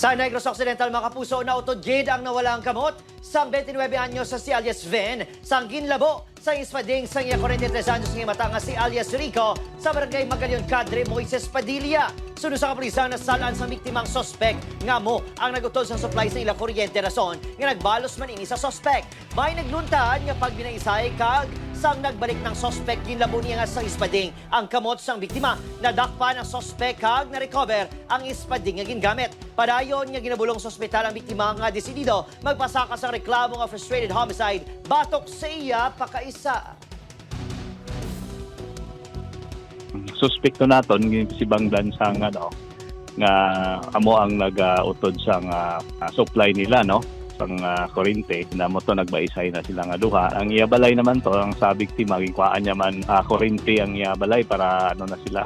Sa Negros Occidental, mga kapuso, nautod gid ang nawalang kamot sang 29 anyos sa si alias Ven, sang ginlabo sa ispading sang iya 43 anyos ng mata nga si alias Rico sa barangay Magallaon Cadre, Moises Padilla. Sunod sa kapulisan na salaan sa biktimang sospek nga mo ang nagutod sa supply sa ila kuryente rason nga nagbalos man ini sa sospek. May nagluntahan nga pag binaisay kag sang nagbalik ng sospek ginlabo niya nga sa ispading ang kamot sang biktima. Nadakpan ang sospek kag na-recover ang ispading nga gingamit. Padayon nga ginabulong sa ospital ang biktima nga desidido magpasaka sa reklamo nga frustrated homicide batok sa iya pakaisa. Suspekto naton si Bangdan sang nga amo ang nag-utod sang supply nila sang kurente na mo to nagbaisay na sila nga duha. Ang iyabalay naman to ang sa biktima gikuhaan niya man kurente ang iyabalay para na sila